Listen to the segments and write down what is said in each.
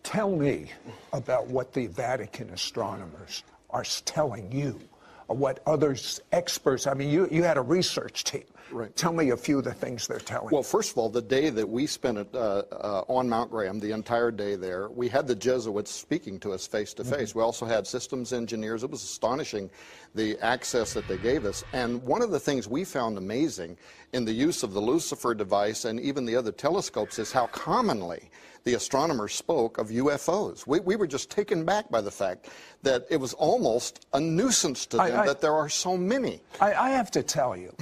Tell me about what the Vatican astronomers are telling you, or what others, experts, I mean, you had a research team. Right. Tell me a few of the things they're telling you. Well, first of all, the day that we spent on Mount Graham, the entire day there, we had the Jesuits speaking to us face to face. We also had systems engineers. It was astonishing, the access that they gave us. And one of the things we found amazing in the use of the Lucifer device and even the other telescopes is how commonly the astronomers spoke of UFOs. We were just taken back by the fact that it was almost a nuisance to them that there are so many. I have to tell you,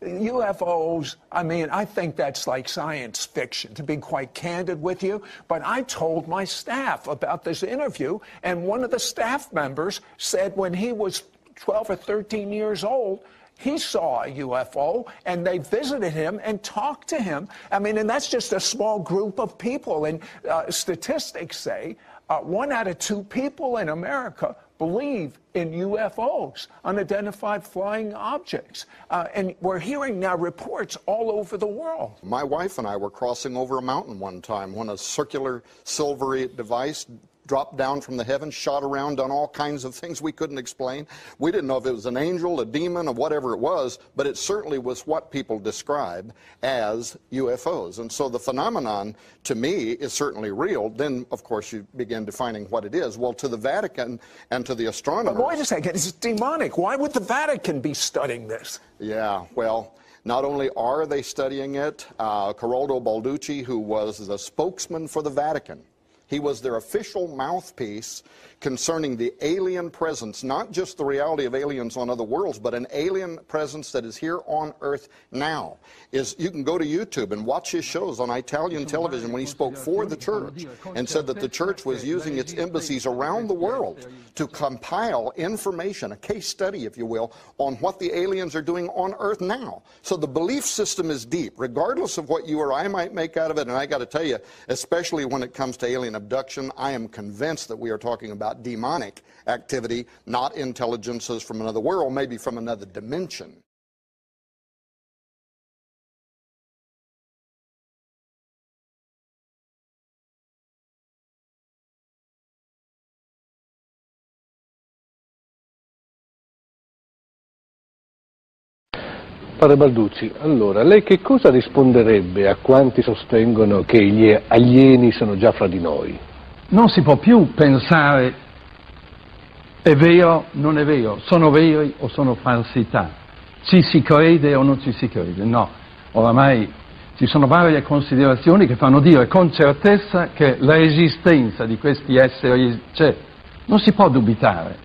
UFOs, I mean, I think that's like science fiction, to be quite candid with you. But I told my staff about this interview, and one of the staff members said when he was 12 or 13 years old, he saw a UFO, and they visited him and talked to him. I mean, and that's just a small group of people. And statistics say 1 out of 2 people in America believe in UFOs, unidentified flying objects. And we're hearing now reports all over the world. My wife and I were crossing over a mountain one time when a circular silvery device dropped down from the heavens, shot around, done all kinds of things we couldn't explain. We didn't know if it was an angel, a demon, or whatever it was, but it certainly was what people describe as UFOs. And so the phenomenon, to me, is certainly real. Then, of course, you begin defining what it is. Well, to the Vatican and to the astronomers... But wait a second, it's demonic. Why would the Vatican be studying this? Yeah, well... Not only are they studying it, Corrado Balducci, who was the spokesman for the Vatican, he was their official mouthpiece concerning the alien presence, not just the reality of aliens on other worlds, but an alien presence that is here on Earth now. You can go to YouTube and watch his shows on Italian television when he spoke for the church and said that the church was using its embassies around the world to compile information, a case study, if you will, on what the aliens are doing on Earth now. So the belief system is deep, regardless of what you or I might make out of it. And I got to tell you, especially when it comes to alien abduction, I am convinced that we are talking about demonic activity, not intelligences from another world, maybe from another dimension. Padre Balducci, allora, lei che cosa risponderebbe a quanti sostengono che gli alieni sono già fra di noi? Non si può più pensare è vero, non è vero, sono veri o sono falsità, ci si crede o non ci si crede, no. Oramai ci sono varie considerazioni che fanno dire con certezza che l'esistenza di questi esseri c'è, non si può dubitare.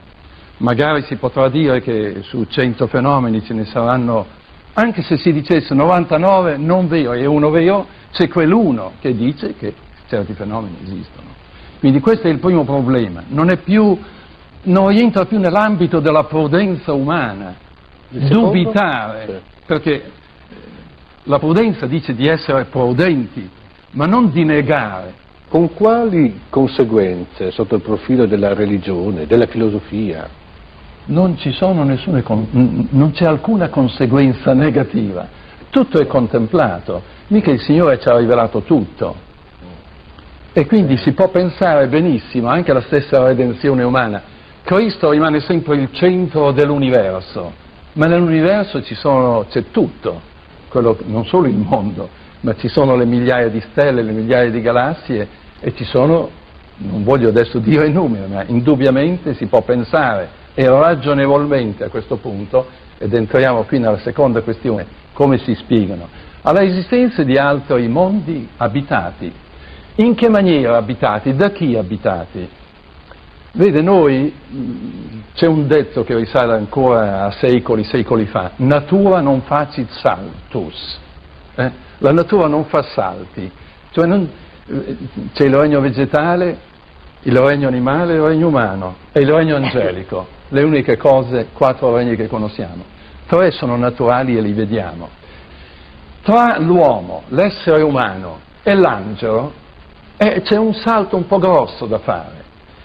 Magari si potrà dire che su 100 fenomeni ce ne saranno, anche se si dicesse 99 non vero e uno vero, c'è quell'uno che dice che certi fenomeni esistono. Quindi questo è il primo problema, non rientra più nell'ambito della prudenza umana, dubitare, perché la prudenza dice di essere prudenti, ma non di negare. Con quali conseguenze sotto il profilo della religione, della filosofia? Non ci sono non c'è alcuna conseguenza negativa, tutto è contemplato, mica il Signore ci ha rivelato tutto. E quindi si può pensare benissimo anche alla stessa redenzione umana. Cristo rimane sempre il centro dell'universo, ma nell'universo c'è tutto, non solo il mondo, ma ci sono le migliaia di stelle, le migliaia di galassie e ci sono, non voglio adesso dire i numeri, ma indubbiamente si può pensare e ragionevolmente a questo punto, ed entriamo qui nella seconda questione, come si spiegano, alla esistenza di altri mondi abitati. In che maniera abitati? Da chi abitati? Vede, c'è un detto che risale ancora a secoli fa, natura non facit saltus, la natura non fa salti, cioè c'è il regno vegetale, il regno animale, il regno umano e il regno angelico, le uniche cose, 4 regni che conosciamo, 3 sono naturali e li vediamo. Tra l'uomo, l'essere umano e l'angelo, c'è un salto un po' grosso da fare.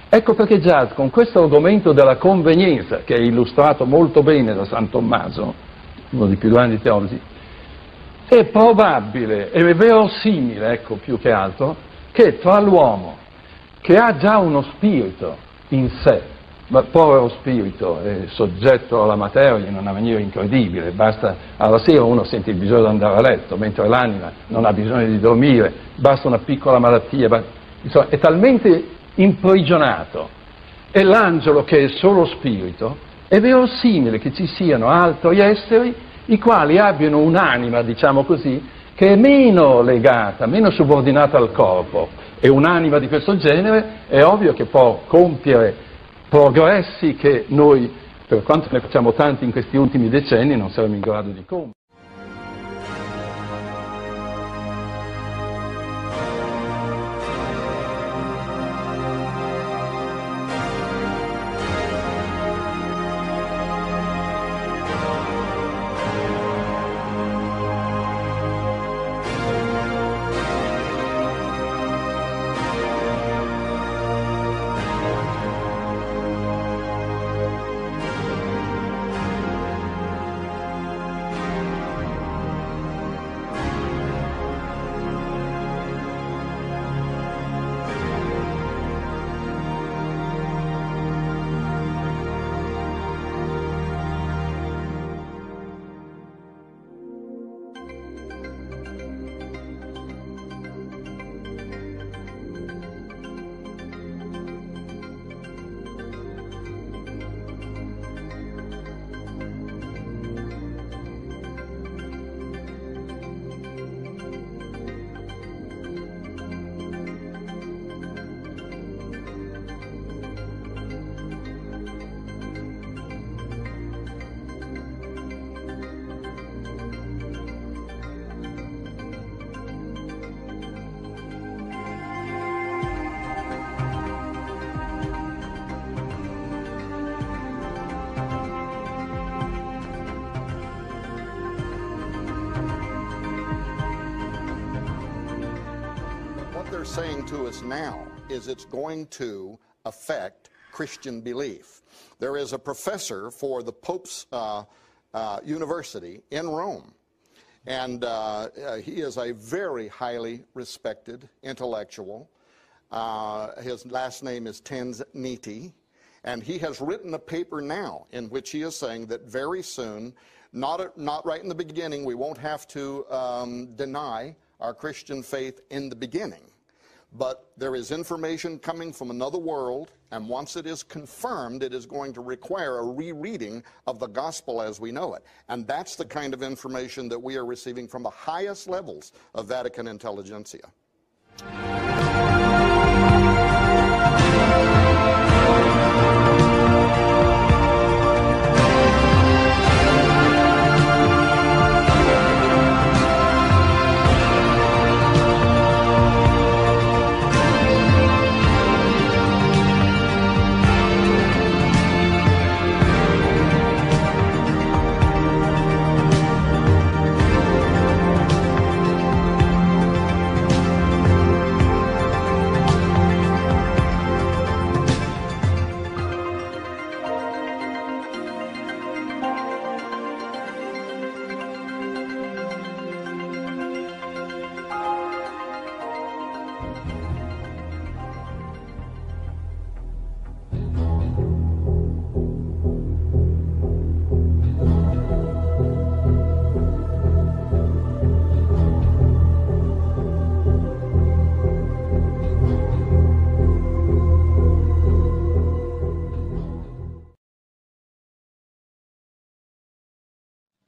Ecco perché già con questo argomento della convenienza, che è illustrato molto bene da San Tommaso, uno dei più grandi teologi, è probabile, è verosimile, ecco, più che altro, che tra l'uomo, che ha già uno spirito in sé, ma povero spirito, è soggetto alla materia in una maniera incredibile, basta, alla sera uno sente il bisogno di andare a letto, mentre l'anima non ha bisogno di dormire, basta una piccola malattia, insomma, è talmente imprigionato. E l'angelo, che è solo spirito, è verosimile che ci siano altri esseri i quali abbiano un'anima, diciamo così, che è meno legata, meno subordinata al corpo. E un'anima di questo genere è ovvio che può compiere progressi che noi, per quanto ne facciamo tanti in questi ultimi decenni, non saremo in grado di compiere. They're saying to us now is it's going to affect Christian belief. There is a professor for the Pope's University in Rome, and he is a very highly respected intellectual. His last name is Tanzaniti, and he has written a paper now in which he is saying that very soon, not right in the beginning, we won't have to deny our Christian faith in the beginning. But there is information coming from another world, and once it is confirmed, it is going to require a rereading of the gospel as we know it. And that's the kind of information that we are receiving from the highest levels of Vatican intelligentsia.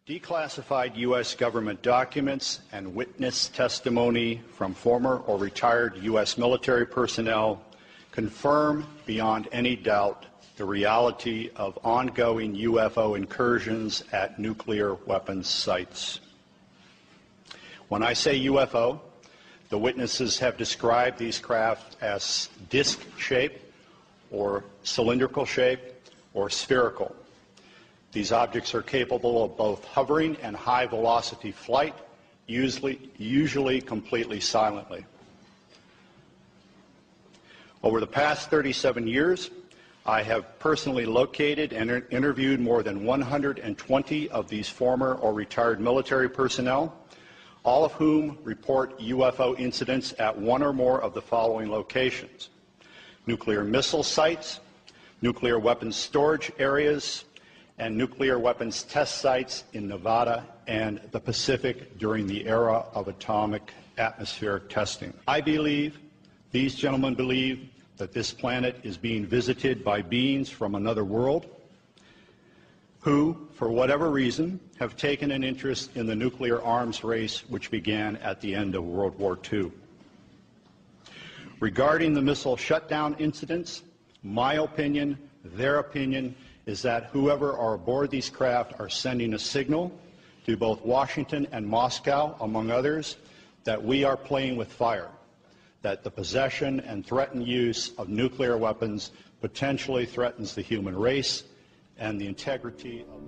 Declassified U.S. government documents and witness testimony from former or retired U.S. military personnel confirm beyond any doubt the reality of ongoing UFO incursions at nuclear weapons sites. When I say UFO, the witnesses have described these craft as disc-shaped or cylindrical shaped or spherical. These objects are capable of both hovering and high-velocity flight, usually completely silently. Over the past 37 years, I have personally located and interviewed more than 120 of these former or retired military personnel. all of whom report UFO incidents at one or more of the following locations: nuclear missile sites, nuclear weapons storage areas, and nuclear weapons test sites in Nevada and the Pacific during the era of atomic atmospheric testing. I believe, these gentlemen believe, that this planet is being visited by beings from another world who, for whatever reason, have taken an interest in the nuclear arms race which began at the end of World War II. Regarding the missile shutdown incidents, my opinion, their opinion, is that whoever are aboard these craft are sending a signal to both Washington and Moscow, among others, that we are playing with fire, that the possession and threatened use of nuclear weapons potentially threatens the human race and the integrity of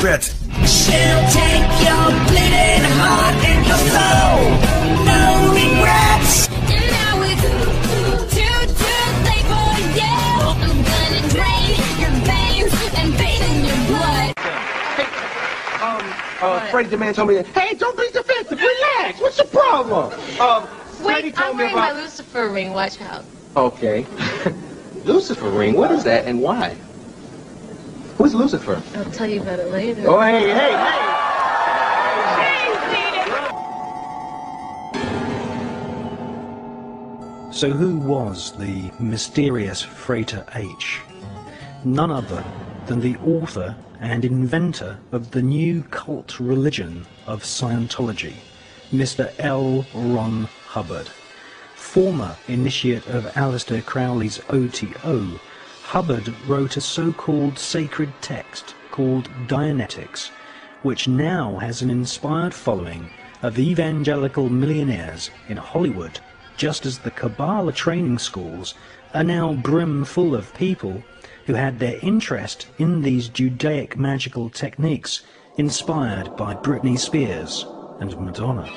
secret. She'll take your bleeding heart and your soul. No regrets. And now it's too late for you. I'm gonna drain your veins and bathe in your blood. Freddie the man told me that, hey, don't be defensive, relax, what's the problem? Freddie Wait, told I'm me wearing about... my Lucifer ring, watch out. Okay. Lucifer ring, what is that and why? Who's Lucifer? I'll tell you about it later. Oh, hey. So who was the mysterious Frater H? None other than the author and inventor of the new cult religion of Scientology, Mr. L. Ron Hubbard. Former initiate of Aleister Crowley's OTO, Hubbard wrote a so-called sacred text called Dianetics, which now has an inspired following of evangelical millionaires in Hollywood, just as the Kabbalah training schools are now brim-full of people who had their interest in these Judaic magical techniques inspired by Britney Spears and Madonna.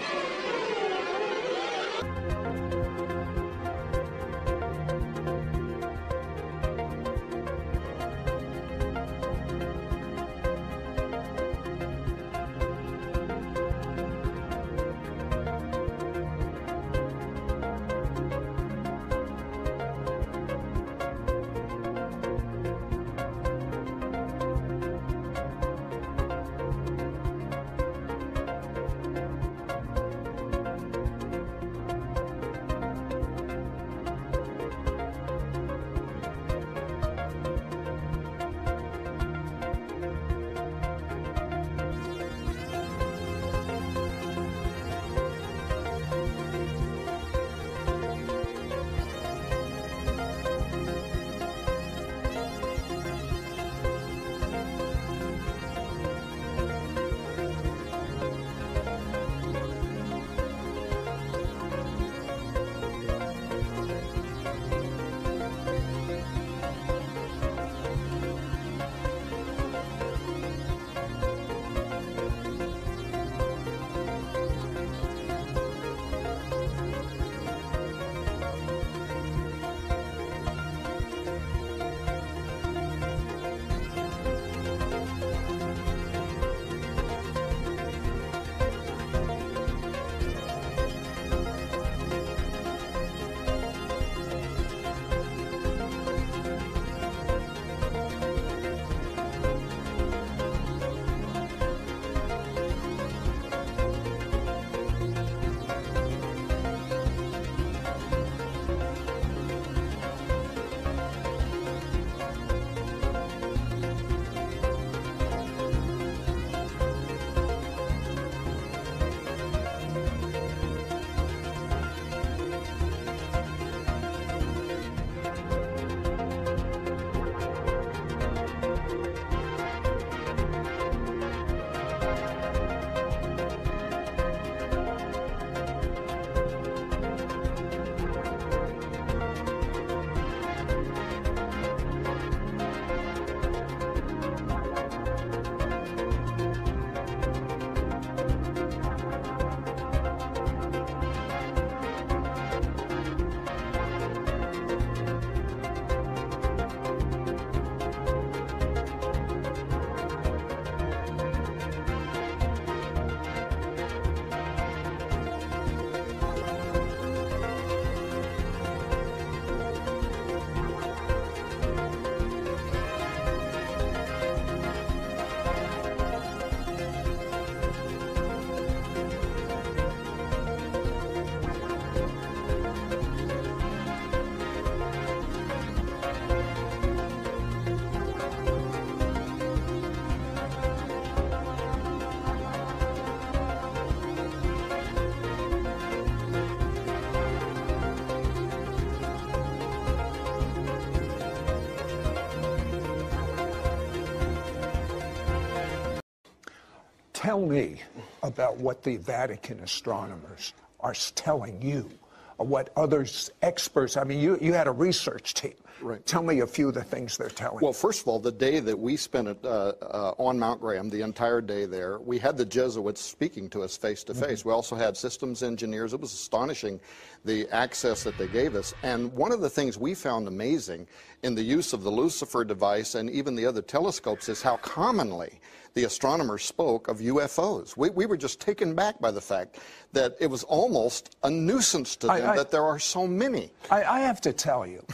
Tell me about what the Vatican astronomers are telling you what others, experts, I mean, you had a research team. Right. Tell me a few of the things they're telling you. Well, first of all, the day that we spent on Mount Graham, the entire day there, we had the Jesuits speaking to us face to face. We also had systems engineers. It was astonishing, the access that they gave us. And one of the things we found amazing in the use of the Lucifer device and even the other telescopes is how commonly the astronomers spoke of UFOs. We were just taken back by the fact that it was almost a nuisance to them that there are so many. I have to tell you,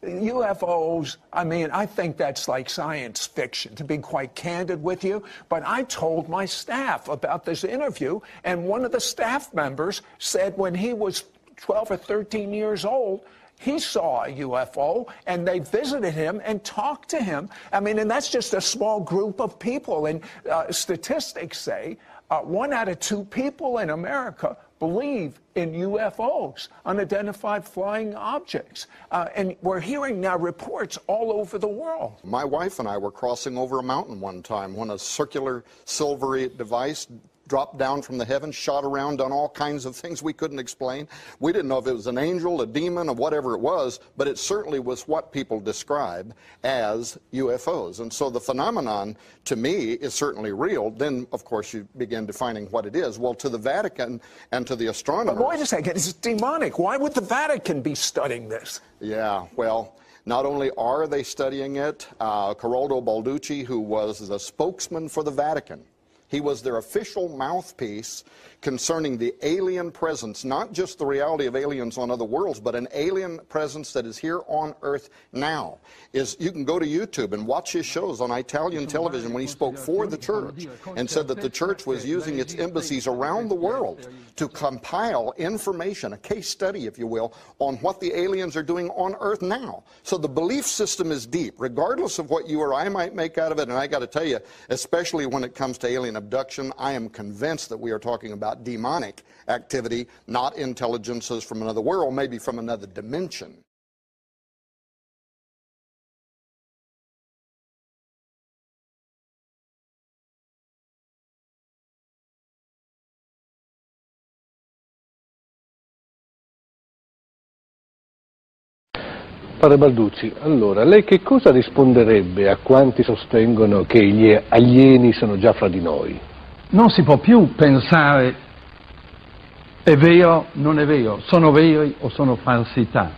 UFOs, I mean, I think that's like science fiction, to be quite candid with you. But I told my staff about this interview, and one of the staff members said when he was 12 or 13 years old, he saw a UFO, and they visited him and talked to him. I mean, and that's just a small group of people. And statistics say 1 out of 2 people in America believe in UFOs, unidentified flying objects. And we're hearing now reports all over the world. My wife and I were crossing over a mountain one time when a circular silvery device dropped down from the heavens, shot around, done all kinds of things we couldn't explain. We didn't know if it was an angel, a demon, or whatever it was, but it certainly was what people describe as UFOs. And so the phenomenon, to me, is certainly real. Then, of course, you begin defining what it is. Well, to the Vatican and to the astronomers... But wait a second, it's demonic. Why would the Vatican be studying this? Yeah, well... Not only are they studying it, Corrado Balducci, who was the spokesman for the Vatican, he was their official mouthpiece concerning the alien presence, not just the reality of aliens on other worlds, but an alien presence that is here on Earth now. You can go to YouTube and watch his shows on Italian television when he spoke for the church and said that the church was using its embassies around the world to compile information, a case study, if you will, on what the aliens are doing on Earth now. So the belief system is deep, regardless of what you or I might make out of it. And I got to tell you, especially when it comes to alien abduction, I am convinced that we are talking about demonic activity, not intelligences from another world, maybe from another dimension. Padre Balducci, allora, lei che cosa risponderebbe a quanti sostengono che gli alieni sono già fra di noi? Non si può più pensare è vero, non è vero, sono veri o sono falsità,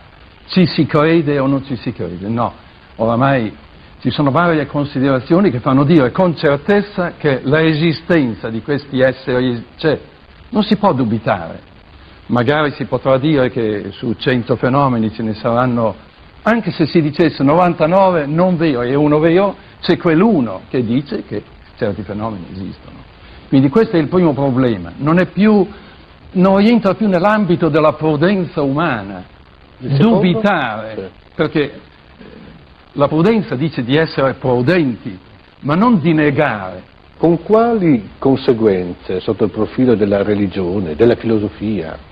ci si crede o non ci si crede, no. Oramai ci sono varie considerazioni che fanno dire con certezza che l'esistenza di questi esseri c'è, non si può dubitare. Magari si potrà dire che su 100 fenomeni ce ne saranno, anche se si dicesse 99 non vero e uno vero, c'è quell'uno che dice che certi fenomeni esistono. Quindi questo è il primo problema, non rientra più nell'ambito della prudenza umana, dubitare, perché la prudenza dice di essere prudenti, ma non di negare. Con quali conseguenze sotto il profilo della religione, della filosofia?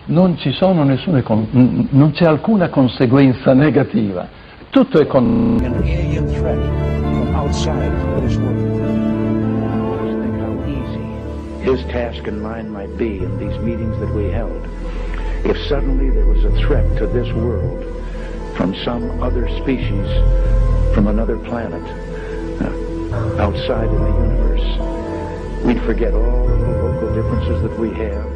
Non c'è alcuna conseguenza negativa, tutto è con... An alien threat from outside this world. Just think how easy his task and mine might be in these meetings that we held. If suddenly there was a threat to this world from some other species, from another planet, outside in the universe, we'd forget all of the local differences that we have.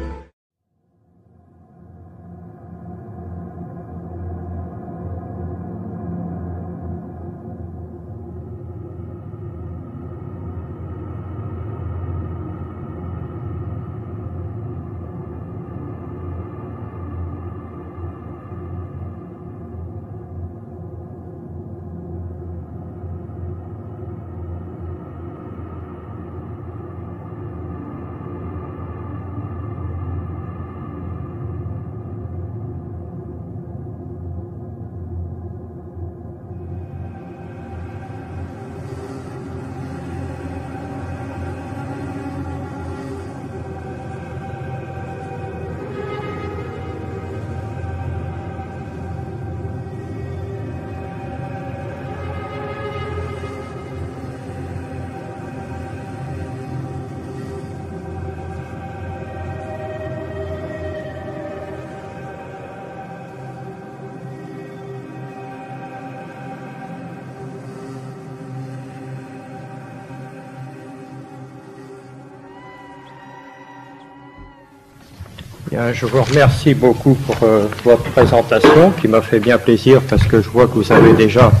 Bien, je vous remercie beaucoup pour votre présentation qui m'a fait bien plaisir parce que je vois que vous avez déjà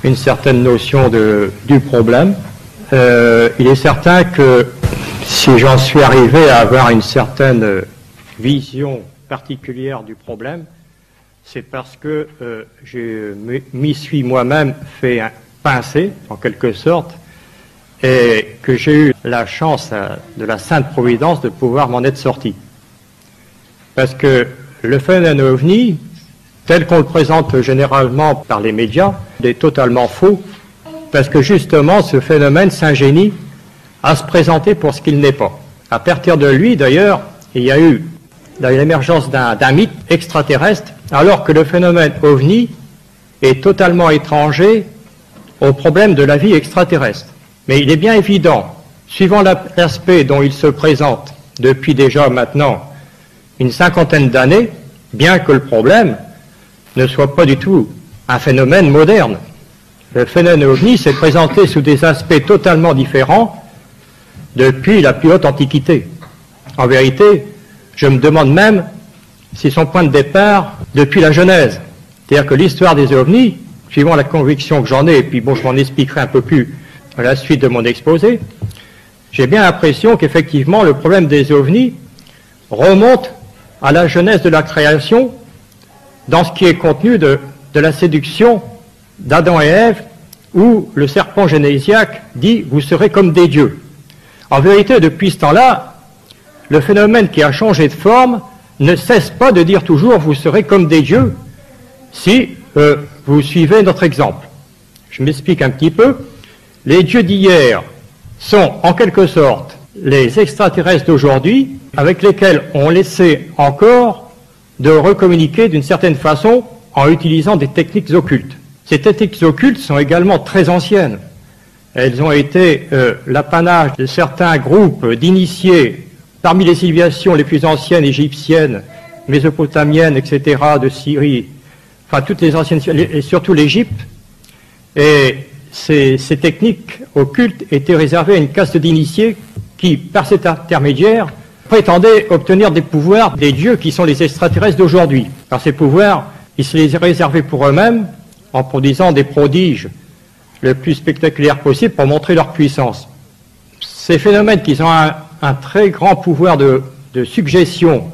une certaine notion du problème. Il est certain que si j'en suis arrivé à avoir une certaine vision particulière du problème, c'est parce que je m'y suis moi-même fait pincer, en quelque sorte, et que j'ai eu la chance de la Sainte Providence de pouvoir m'en être sorti. Parce que le phénomène OVNI, tel qu'on le présente généralement par les médias, est totalement faux, parce que justement ce phénomène s'ingénie à se présenter pour ce qu'il n'est pas. À partir de lui, d'ailleurs, il y a eu l'émergence d'un mythe extraterrestre, alors que le phénomène OVNI est totalement étranger au problème de la vie extraterrestre. Mais il est bien évident, suivant l'aspect dont il se présente depuis déjà maintenant une cinquantaine d'années, bien que le problème ne soit pas du tout un phénomène moderne. Le phénomène OVNI s'est présenté sous des aspects totalement différents depuis la plus haute antiquité. En vérité, je me demande même si son point de départ depuis la Genèse. C'est-à-dire que l'histoire des OVNI, suivant la conviction que j'en ai, et puis bon, je m'en expliquerai un peu plus à la suite de mon exposé, j'ai bien l'impression qu'effectivement le problème des OVNI remonte à la genèse de la création dans ce qui est contenu de la séduction d'Adam et Ève, où le serpent génésiaque dit « vous serez comme des dieux ». En vérité, depuis ce temps-là, le phénomène qui a changé de forme ne cesse pas de dire toujours « vous serez comme des dieux » si vous suivez notre exemple. Je m'explique un petit peu. Les dieux d'hier sont en quelque sorte les extraterrestres d'aujourd'hui avec lesquels on essaie encore de recommuniquer d'une certaine façon en utilisant des techniques occultes. Ces techniques occultes sont également très anciennes. Elles ont été l'apanage de certains groupes d'initiés parmi les civilisations les plus anciennes égyptiennes, mésopotamiennes, etc., de Syrie, enfin toutes les anciennes, et surtout l'Égypte. Et ces techniques occultes étaient réservées à une caste d'initiés qui, par cet intermédiaire, prétendaient obtenir des pouvoirs des dieux qui sont les extraterrestres d'aujourd'hui. Par ces pouvoirs, ils se les réservaient pour eux-mêmes en produisant des prodiges le plus spectaculaires possible pour montrer leur puissance. Ces phénomènes qui ont un très grand pouvoir de suggestion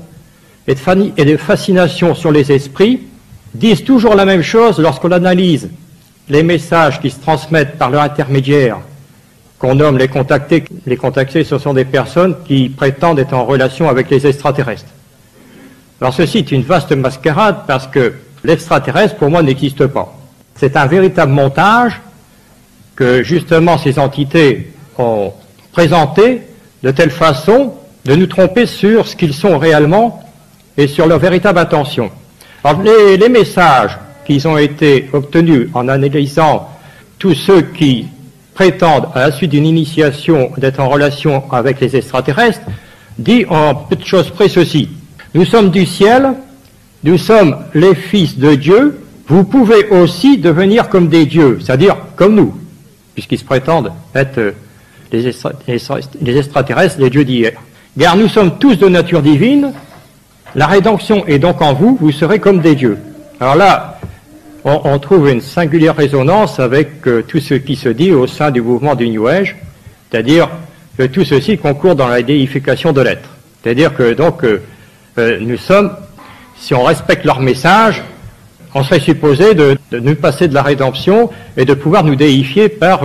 et de fascination sur les esprits disent toujours la même chose lorsqu'on analyse les messages qui se transmettent par leur intermédiaire, qu'on nomme les contactés. Les contactés, ce sont des personnes qui prétendent être en relation avec les extraterrestres. Alors ceci est une vaste mascarade parce que l'extraterrestre, pour moi, n'existe pas. C'est un véritable montage que, justement, ces entités ont présenté de telle façon de nous tromper sur ce qu'ils sont réellement et sur leur véritable intention. Alors, les messages qui ont été obtenus en analysant tous ceux qui prétendent, à la suite d'une initiation, d'être en relation avec les extraterrestres, dit en peu de choses près ceci. Nous sommes du ciel, nous sommes les fils de Dieu, vous pouvez aussi devenir comme des dieux, c'est-à-dire comme nous, puisqu'ils se prétendent être les extraterrestres, les dieux d'hier. Car nous sommes tous de nature divine, la rédemption est donc en vous, vous serez comme des dieux. Alors là, on trouve une singulière résonance avec tout ce qui se dit au sein du mouvement du New Age, c'est-à-dire que tout ceci concourt dans la déification de l'être. C'est-à-dire que donc nous sommes, si on respecte leur message, on serait supposé de nous passer de la rédemption et de pouvoir nous déifier par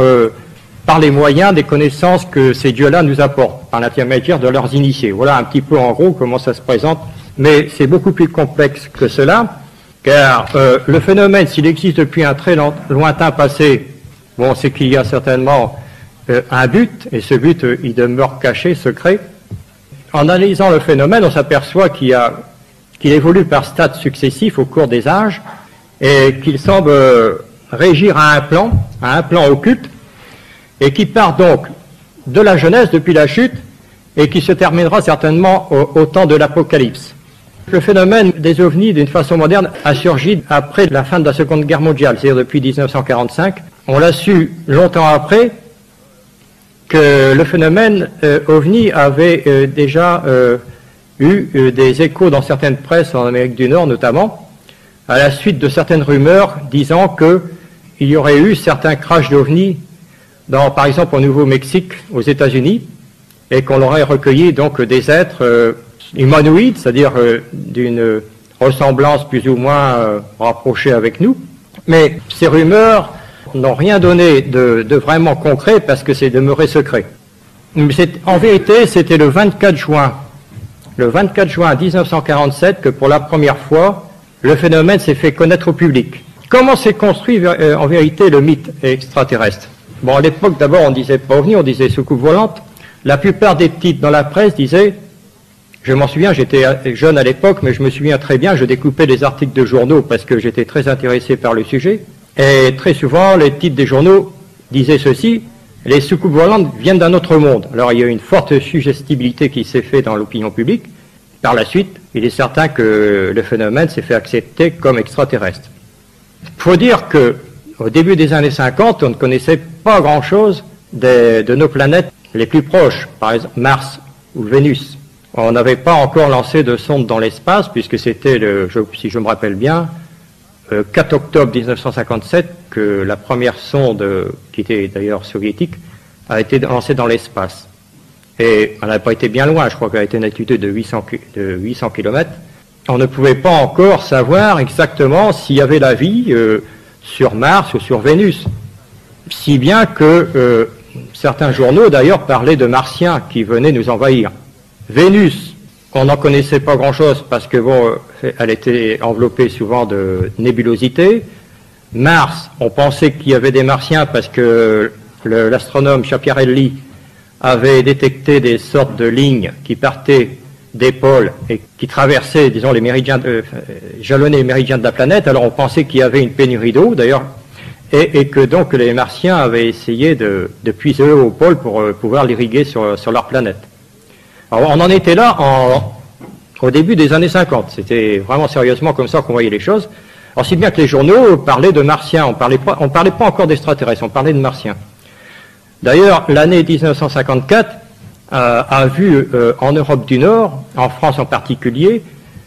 les moyens des connaissances que ces dieux-là nous apportent, par l'intermédiaire de leurs initiés. Voilà un petit peu en gros comment ça se présente, mais c'est beaucoup plus complexe que cela. Car le phénomène, s'il existe depuis un très lointain passé, bon, c'est qu'il y a certainement un but, et ce but, il demeure caché, secret. En analysant le phénomène, on s'aperçoit qu'il évolue par stades successifs au cours des âges, et qu'il semble régir à un plan occulte, et qui part donc de la Genèse depuis la chute, et qui se terminera certainement au temps de l'Apocalypse. Le phénomène des ovnis, d'une façon moderne, a surgi après la fin de la Seconde Guerre mondiale, c'est-à-dire depuis 1945. On l'a su longtemps après que le phénomène ovni avait déjà eu des échos dans certaines presses en Amérique du Nord notamment, à la suite de certaines rumeurs disant qu'il y aurait eu certains crashs d'OVNI, par exemple au Nouveau-Mexique, aux États-Unis, et qu'on aurait recueilli donc des êtres humanoïdes, c'est-à-dire d'une ressemblance plus ou moins rapprochée avec nous. Mais ces rumeurs n'ont rien donné de vraiment concret parce que c'est demeuré secret. En vérité, c'était le 24 juin 1947 que pour la première fois, le phénomène s'est fait connaître au public. Comment s'est construit en vérité le mythe extraterrestre? Bon, à l'époque, d'abord, on disait pas OVNI, on disait soucoupe volante. La plupart des titres dans la presse disaient, je m'en souviens, j'étais jeune à l'époque, mais je me souviens très bien, je découpais les articles de journaux parce que j'étais très intéressé par le sujet. Et très souvent, les titres des journaux disaient ceci, les soucoupes volantes viennent d'un autre monde. Alors, il y a eu une forte suggestibilité qui s'est faite dans l'opinion publique. Par la suite, il est certain que le phénomène s'est fait accepter comme extraterrestre. Il faut dire qu'au début des années 50, on ne connaissait pas grand-chose de nos planètes les plus proches, par exemple Mars ou Vénus. On n'avait pas encore lancé de sonde dans l'espace, puisque c'était, si je me rappelle bien, 4 octobre 1957, que la première sonde, qui était d'ailleurs soviétique, a été lancée dans l'espace. Et elle n'a pas été bien loin, je crois qu'elle a été une altitude de 800 km. On ne pouvait pas encore savoir exactement s'il y avait la vie sur Mars ou sur Vénus. Si bien que certains journaux, d'ailleurs, parlaient de martiens qui venaient nous envahir. Vénus, on n'en connaissait pas grand-chose parce que, bon, elle était enveloppée souvent de nébulosité. Mars, on pensait qu'il y avait des martiens parce que l'astronome Schiaparelli avait détecté des sortes de lignes qui partaient des pôles et qui traversaient, disons, les méridiens, jalonnaient les méridiens de la planète. Alors on pensait qu'il y avait une pénurie d'eau, d'ailleurs, et que donc les Martiens avaient essayé de puiser au pôle pour pouvoir l'irriguer sur leur planète. Alors on en était là au début des années 50. C'était vraiment sérieusement comme ça qu'on voyait les choses. Alors si bien que les journaux parlaient de Martiens, on parlait pas encore d'extraterrestres, on parlait de Martiens. D'ailleurs, l'année 1954 a vu en Europe du Nord, en France en particulier,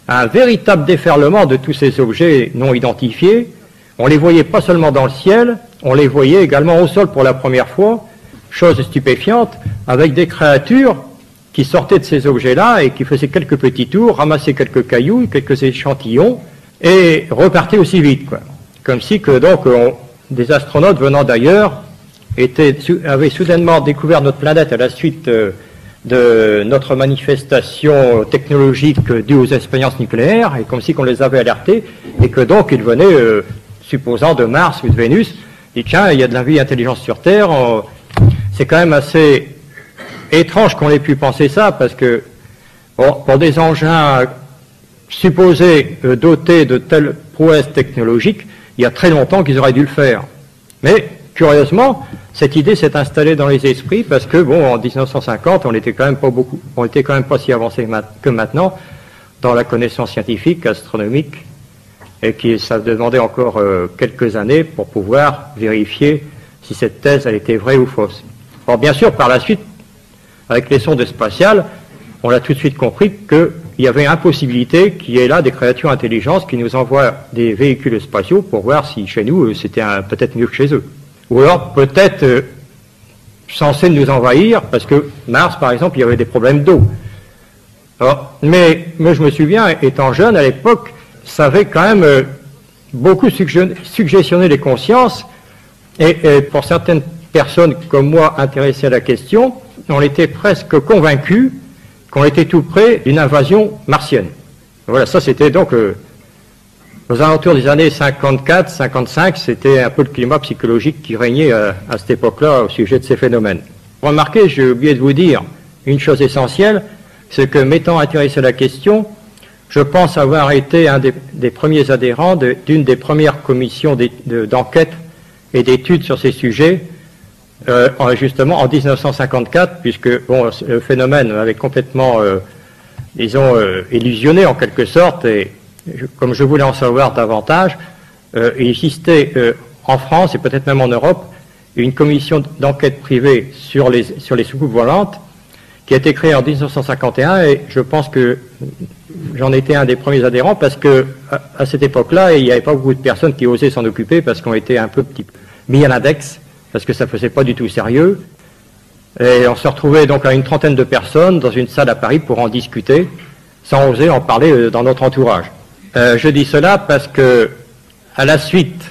un véritable déferlement de tous ces objets non identifiés. On les voyait pas seulement dans le ciel, on les voyait également au sol pour la première fois, chose stupéfiante, avec des créatures qui sortaient de ces objets-là et qui faisaient quelques petits tours, ramassaient quelques cailloux, quelques échantillons, et repartaient aussi vite, quoi. Comme si que donc des astronautes venant d'ailleurs avaient soudainement découvert notre planète à la suite de notre manifestation technologique due aux expériences nucléaires, et comme si qu'on les avait alertés, et que donc ils venaient, supposant de Mars ou de Vénus, et tiens, il y a de la vie intelligente sur Terre. C'est quand même assez étrange qu'on ait pu penser ça, parce que bon, pour des engins supposés dotés de telles prouesses technologiques, il y a très longtemps qu'ils auraient dû le faire. Mais curieusement, cette idée s'est installée dans les esprits parce que, bon, en 1950, on était quand même pas si avancé que maintenant dans la connaissance scientifique, astronomique, et que ça demandait encore quelques années pour pouvoir vérifier si cette thèse elle était vraie ou fausse. Alors bien sûr, par la suite, avec les sondes spatiales, on a tout de suite compris qu'il y avait impossibilité qu'il y ait là des créatures intelligentes qui nous envoient des véhicules spatiaux pour voir si chez nous c'était peut-être mieux que chez eux. Ou alors peut-être censés nous envahir, parce que Mars, par exemple, il y avait des problèmes d'eau. Mais je me souviens, étant jeune à l'époque, ça avait quand même beaucoup suggestionné les consciences, et pour certaines personnes comme moi intéressées à la question, on était presque convaincus qu'on était tout près d'une invasion martienne. Voilà, ça c'était donc aux alentours des années 54-55, c'était un peu le climat psychologique qui régnait à cette époque-là au sujet de ces phénomènes. Remarquez, j'ai oublié de vous dire une chose essentielle, c'est que m'étant intéressé à la question, je pense avoir été un des premiers adhérents d'une des premières commissions d'enquête et d'études sur ces sujets, justement en 1954, puisque bon, le phénomène avait complètement, disons, illusionné en quelque sorte, et comme je voulais en savoir davantage, il existait en France et peut-être même en Europe une commission d'enquête privée sur les soucoupes volantes qui a été créé en 1951, et je pense que j'en étais un des premiers adhérents, parce que à cette époque-là, il n'y avait pas beaucoup de personnes qui osaient s'en occuper, parce qu'on était un peu mis à l'index, parce que ça ne faisait pas du tout sérieux. Et on se retrouvait donc à une trentaine de personnes dans une salle à Paris pour en discuter, sans oser en parler dans notre entourage. Je dis cela parce que, à la suite,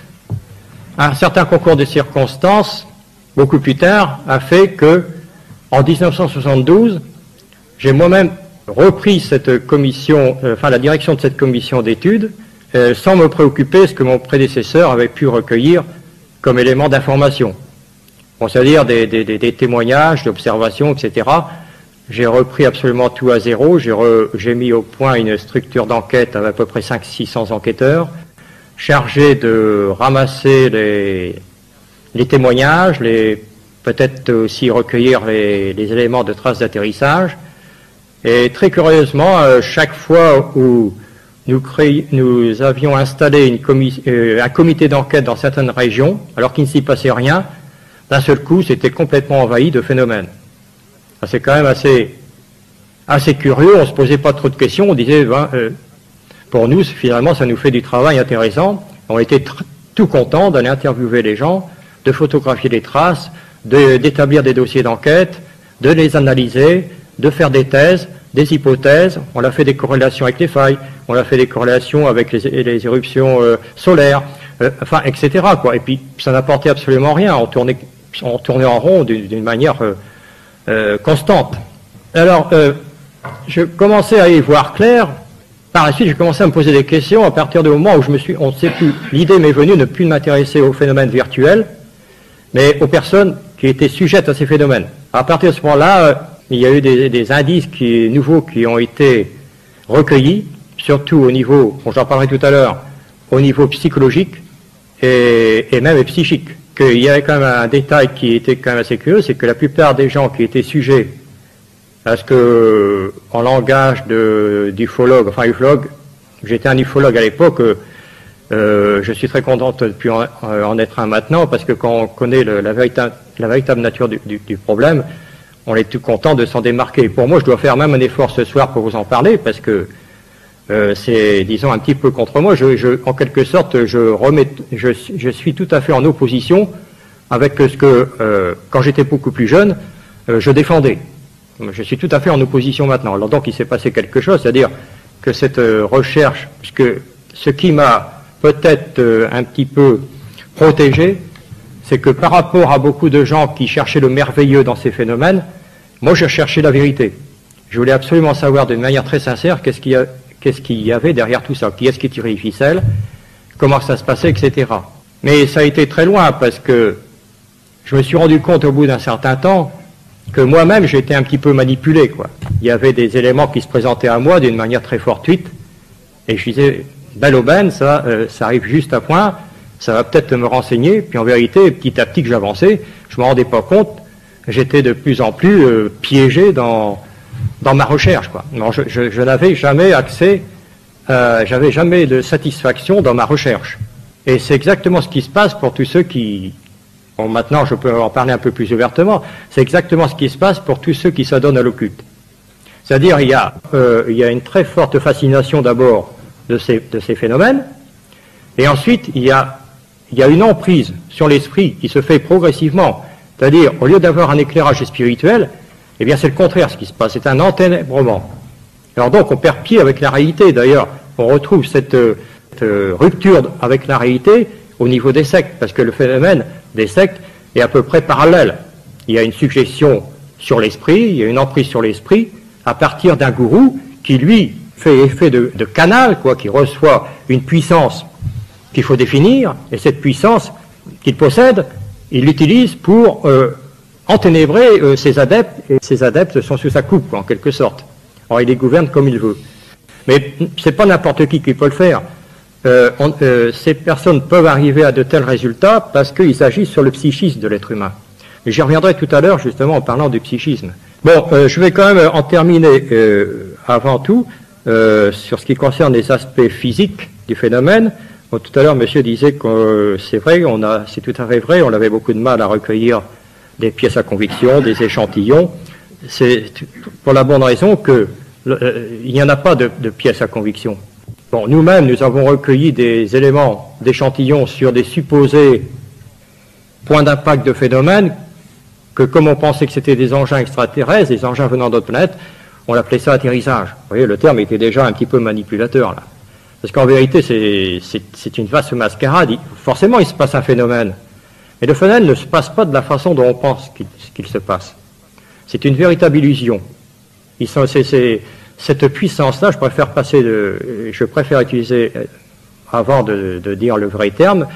un certain concours de circonstances, beaucoup plus tard, a fait que, en 1972, j'ai moi-même repris cette commission, la direction de cette commission d'études, sans me préoccuper de ce que mon prédécesseur avait pu recueillir comme élément d'information. Bon, c'est-à-dire des témoignages, d'observations, etc. J'ai repris absolument tout à zéro. J'ai mis au point une structure d'enquête avec à peu près 500-600 enquêteurs, chargés de ramasser les témoignages, peut-être aussi recueillir les éléments de traces d'atterrissage. Et très curieusement, chaque fois où nous avions installé un comité d'enquête dans certaines régions, alors qu'il ne s'y passait rien, d'un seul coup, c'était complètement envahi de phénomènes. C'est quand même assez curieux, on ne se posait pas trop de questions, on disait, pour nous, finalement, ça nous fait du travail intéressant. On était tout contents d'aller interviewer les gens, de photographier les traces, d'établir des dossiers d'enquête, de les analyser, de faire des thèses, des hypothèses. On a fait des corrélations avec les failles, on a fait des corrélations avec les éruptions solaires, etc., quoi. Et puis, ça n'apportait absolument rien, on tournait en rond d'une manière constante. Alors, je commençais à y voir clair. Par la suite, j'ai commencé à me poser des questions à partir du moment où on ne sait plus, l'idée m'est venue de ne plus m'intéresser aux phénomènes virtuels, mais aux personnes qui étaient sujettes à ces phénomènes. À partir de ce moment-là, il y a eu des indices nouveaux qui ont été recueillis, surtout au niveau, j'en parlerai tout à l'heure, au niveau psychologique et même psychique. Il y avait quand même un détail qui était quand même assez curieux, c'est que la plupart des gens qui étaient sujets à ce que, en langage d'ufologue, ufologue, j'étais un ufologue à l'époque, je suis très content de ne plus en être un maintenant, parce que quand on connaît la véritable nature du problème, on est tout content de s'en démarquer. Pour moi, je dois faire même un effort ce soir pour vous en parler, parce que c'est, disons, un petit peu contre moi. En quelque sorte, je suis tout à fait en opposition avec ce que, quand j'étais beaucoup plus jeune, je défendais. Je suis tout à fait en opposition maintenant. Alors donc, il s'est passé quelque chose, c'est-à-dire que cette recherche, puisque ce qui m'a peut-être un petit peu protégé, c'est que par rapport à beaucoup de gens qui cherchaient le merveilleux dans ces phénomènes, moi, je cherchais la vérité. Je voulais absolument savoir d'une manière très sincère qu'est-ce qu'il y avait derrière tout ça, qui est-ce qui tirait les ficelles, comment ça se passait, etc. Mais ça a été très loin, parce que je me suis rendu compte au bout d'un certain temps que moi-même j'étais un petit peu manipulé, quoi. Il y avait des éléments qui se présentaient à moi d'une manière très fortuite, et je disais, belle aubaine, ça arrive juste à point, ça va peut-être me renseigner, puis en vérité, petit à petit que j'avançais, je ne me rendais pas compte, j'étais de plus en plus piégé dans ma recherche, quoi. Non, je n'avais jamais accès, j'avais jamais de satisfaction dans ma recherche. Et c'est exactement ce qui se passe pour tous ceux qui... Bon, maintenant, je peux en parler un peu plus ouvertement. C'est exactement ce qui se passe pour tous ceux qui s'adonnent à l'occulte. C'est-à-dire, il y a une très forte fascination d'abord de ces phénomènes, et ensuite, il y a une emprise sur l'esprit qui se fait progressivement. C'est-à-dire, au lieu d'avoir un éclairage spirituel, eh bien, c'est le contraire ce qui se passe. C'est un enténébrement. Alors donc, on perd pied avec la réalité. D'ailleurs, on retrouve cette rupture avec la réalité au niveau des sectes, parce que le phénomène des sectes est à peu près parallèle. Il y a une suggestion sur l'esprit, il y a une emprise sur l'esprit, à partir d'un gourou qui, lui, fait effet de canal, quoi, qui reçoit une puissance qu'il faut définir, et cette puissance qu'il possède, il l'utilise pour enténébrer ses adeptes, et ses adeptes sont sous sa coupe, quoi, en quelque sorte. Alors il les gouverne comme il veut. Mais c'est pas n'importe qui peut le faire. Ces personnes peuvent arriver à de tels résultats parce qu'ils agissent sur le psychisme de l'être humain. Et j'y reviendrai tout à l'heure justement en parlant du psychisme. Bon, je vais quand même en terminer avant tout sur ce qui concerne les aspects physiques du phénomène. Bon, tout à l'heure, monsieur disait que c'est vrai, c'est tout à fait vrai, on avait beaucoup de mal à recueillir des pièces à conviction, des échantillons. c'est pour la bonne raison que il n'y en a pas de pièce à conviction. Bon, nous-mêmes, nous avons recueilli des éléments d'échantillons sur des supposés points d'impact de phénomènes que, comme on pensait que c'était des engins extraterrestres, des engins venant d'autres planètes, on l'appelait ça atterrissage. Vous voyez, le terme était déjà un petit peu manipulateur, là. Parce qu'en vérité, c'est une vaste mascarade. Forcément, il se passe un phénomène. Mais le phénomène ne se passe pas de la façon dont on pense qu'il se passe. C'est une véritable illusion. Cette puissance-là, je préfère utiliser, avant de dire le vrai terme,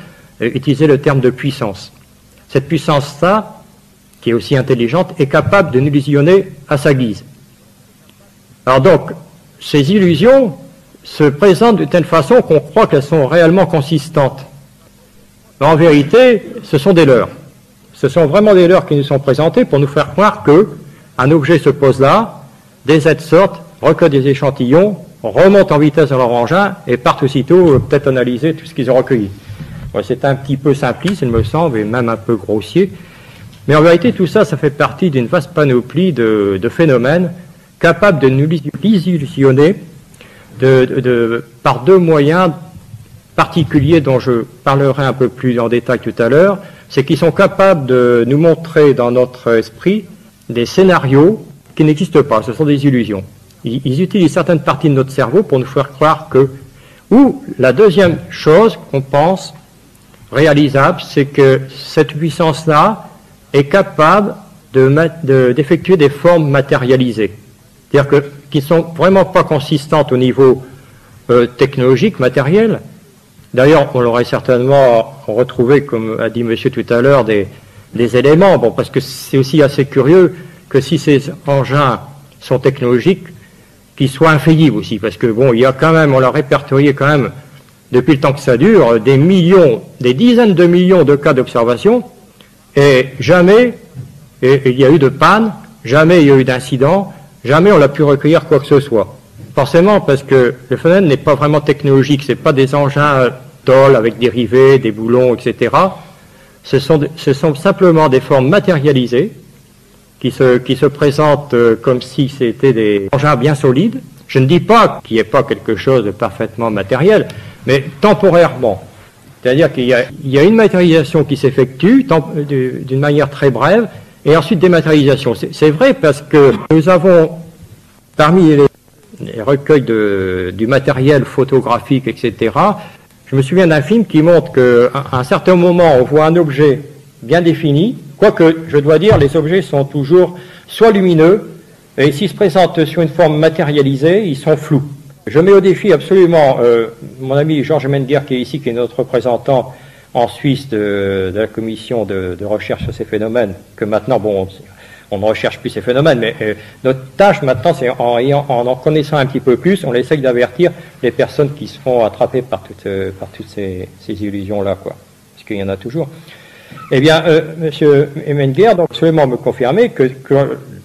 utiliser le terme de puissance. Cette puissance-là, qui est aussi intelligente, est capable de nous illusionner à sa guise. Alors donc, ces illusions se présentent de telle façon qu'on croit qu'elles sont réellement consistantes. Mais en vérité, ce sont des leurres. Ce sont vraiment des leurres qui nous sont présentées pour nous faire croire qu'un objet se pose là, des êtres sortent, recueillent des échantillons, remontent en vitesse dans leur engin et partent aussitôt peut-être analyser tout ce qu'ils ont recueilli. Ouais, c'est un petit peu simpliste, il me semble, et même un peu grossier. Mais en vérité, tout ça, ça fait partie d'une vaste panoplie de phénomènes capables de nous illusionner par deux moyens particuliers dont je parlerai un peu plus en détail tout à l'heure. C'est qu'ils sont capables de nous montrer dans notre esprit des scénarios qui n'existent pas, ce sont des illusions. Ils utilisent certaines parties de notre cerveau pour nous faire croire que... Ou la deuxième chose qu'on pense réalisable, c'est que cette puissance-là est capable d'effectuer des formes matérialisées. C'est-à-dire qui ne sont vraiment pas consistantes au niveau technologique, matériel. D'ailleurs, on l'aurait certainement retrouvé, comme a dit monsieur tout à l'heure, des éléments. Bon, parce que c'est aussi assez curieux que si ces engins sont technologiques, qu'ils soient infaillibles aussi. Parce que bon, il y a quand même, on l'a répertorié quand même, depuis le temps que ça dure, des dizaines de millions de cas d'observation, et jamais il y a eu de panne, jamais il y a eu d'incident, jamais on a pu recueillir quoi que ce soit. Forcément, parce que le phénomène n'est pas vraiment technologique, ce n'est pas des engins tôles avec des rivets, des boulons, etc. Ce sont simplement des formes matérialisées qui se présentent comme si c'était des engins bien solides. Je ne dis pas qu'il n'y ait pas quelque chose de parfaitement matériel, mais temporairement. C'est-à-dire qu'il y a une matérialisation qui s'effectue d'une manière très brève, et ensuite dématérialisation. C'est vrai parce que nous avons, parmi les recueils du matériel photographique, etc., je me souviens d'un film qui montre qu'à un certain moment, on voit un objet bien défini, quoique, je dois dire, les objets sont toujours soit lumineux, et s'ils se présentent sur une forme matérialisée, ils sont flous. Je mets au défi absolument mon ami Georges Menguer, qui est ici, qui est notre représentant en Suisse de la commission de recherche sur ces phénomènes, que maintenant, bon, on ne recherche plus ces phénomènes, mais notre tâche maintenant, c'est en connaissant un petit peu plus, on essaye d'avertir les personnes qui se font attraper par toutes ces illusions-là, quoi. Parce qu'il y en a toujours. Eh bien, monsieur Menguer, donc, seulement me confirmer que